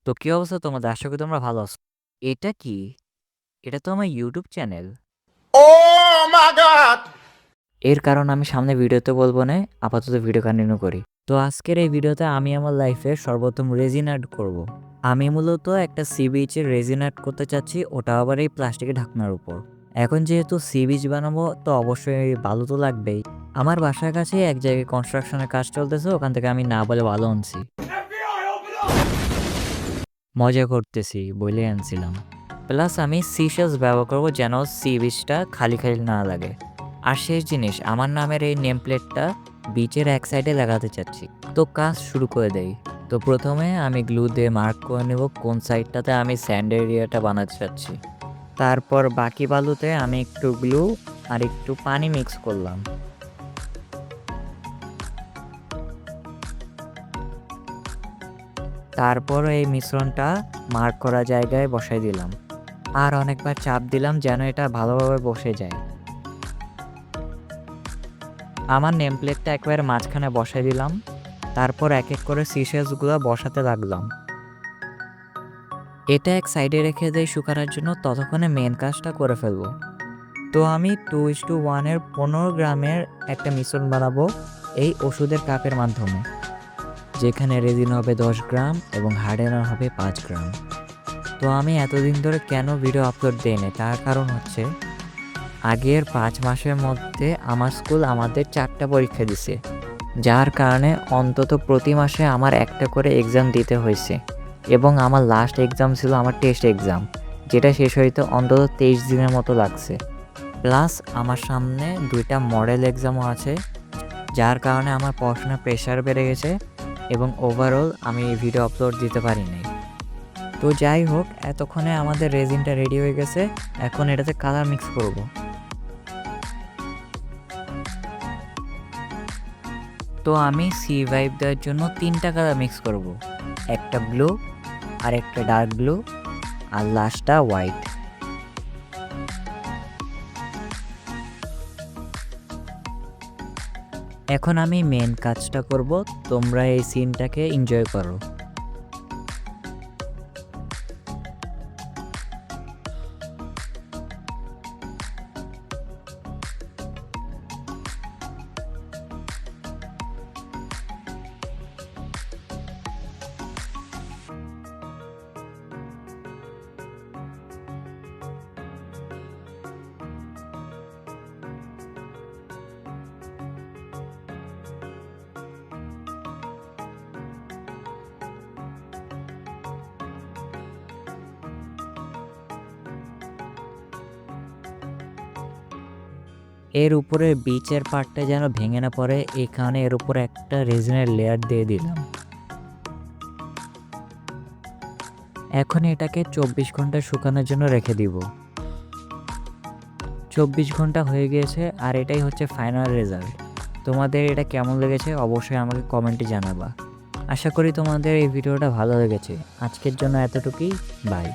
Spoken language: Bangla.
তো কি অবস্থা তোমাদের? আশা করি তোমরা ভালো আছো। এটা কি? এটা তো আমার YouTube channel. Oh my God! এর কারণ আমি সামনে ভিডিওতে বলবো না, আপাতত ভিডিও কন্টিনিউ করি। তো আজকের এই ভিডিওতে আমি আমার লাইফে সর্বপ্রথম রেজিন আর্ট করব। আমি মূলত একটা সি বিচের রেজিন আর্ট করতে চাচ্ছি, ওটা আবার এই প্লাস্টিকের ঢাকনার উপর। এখন যেহেতু সি বিচ বানাবো তো অবশ্যই বালু তো লাগবেই। আমার বাসার কাছে এক জায়গায় কনস্ট্রাকশনের কাজ চলতেছে, ওখান থেকে আমি না বলে বালু আনছি। মজা করতেছি বলে আনছিলাম। প্লাস আমি সিশেলস ব্যবহার করবো যেন সি বিচটা খালি খালি না লাগে। আর শেষ জিনিস, আমার নামের এই নেম প্লেটটা বিচের এক সাইডে লাগাতে চাচ্ছি। তো কাজ শুরু করে দেই। তো প্রথমে আমি গ্লু দিয়ে মার্ক করে নেব কোন সাইডটাতে আমি স্যান্ড এরিয়াটা বানাতে চাচ্ছি। তারপর বাকি বালুতে আমি একটু গ্লু আর একটু পানি মিক্স করলাম। তারপর এই মিশ্রণটা মার্ক করা জায়গায় বসাই দিলাম। আর অনেকবার চাপ দিলাম যেন এটা ভালোভাবে বসে যায়। আমার নেম প্লেটটা একবারে মাঝখানে বসাই দিলাম। তারপর এক এক করে সিশেলসগুলো বসাতে লাগলাম। এটা এক সাইডে রেখে দেই শুকানোর জন্য, ততক্ষণে মেন কাজটা করে ফেলবো। তো আমি 2:1-এর 15 গ্রামের একটা মিশ্রণ বানাবো এই ওষুধের কাপের মাধ্যমে, যেখানে রেজিন হবে 10 গ্রাম এবং হার্ডেনার হবে 5 গ্রাম। তো আমি এতদিন ধরে কেন ভিডিও আপলোড দেইনি তার কারণ হচ্ছে, আগের 5 মাসের মধ্যে আমার স্কুল আমাদের 4টা পরীক্ষা দিছে, যার কারণে অন্তত প্রতি মাসে আমার একটা করে এক্সাম দিতে হয়েছে। এবং আমার লাস্ট এক্সাম ছিল আমার টেস্ট এক্সাম, যেটা শেষ হইতে অন্তত 23 দিনের মতো লাগছে। প্লাস আমার সামনে 2টা মডেল এক্সামও আছে, যার কারণে আমার পড়াশোনার প্রেশার বেড়ে গেছে এবং ওভারঅল আমি ভিডিও আপলোড দিতে পারি নাই। তো যাই হোক, এতক্ষণে আমাদের রেজিনটা রেডি হয়ে গেছে। এখন এটাতে কালার মিক্স করব। তো আমি সি ভাইব দেওয়ার জন্য 3টা কালার মিক্স করব, একটা ব্লু, আর একটা ডার্ক ব্লু, আর লাস্টটা হোয়াইট। এখন আমি মেন কাজটা করব, তোমরা এই সিনটাকে এনজয় করো। এর উপরে বিচের পার্টটা যেন ভেঙে না পড়ে, এই কারণে এর উপরে একটা রেজিনের লেয়ার দিয়ে দিলাম। এখন এটাকে 24 ঘন্টা শুকানোর জন্য রেখে দিব। 24 ঘন্টা হয়ে গিয়েছে আর এটাই হচ্ছে ফাইনাল রেজাল্ট। তোমাদের এটা কেমন লেগেছে অবশ্যই আমাকে কমেন্টে জানাবা। আশা করি তোমাদের এই ভিডিওটা ভালো লেগেছে। আজকের জন্য এতটুকুই, বাই।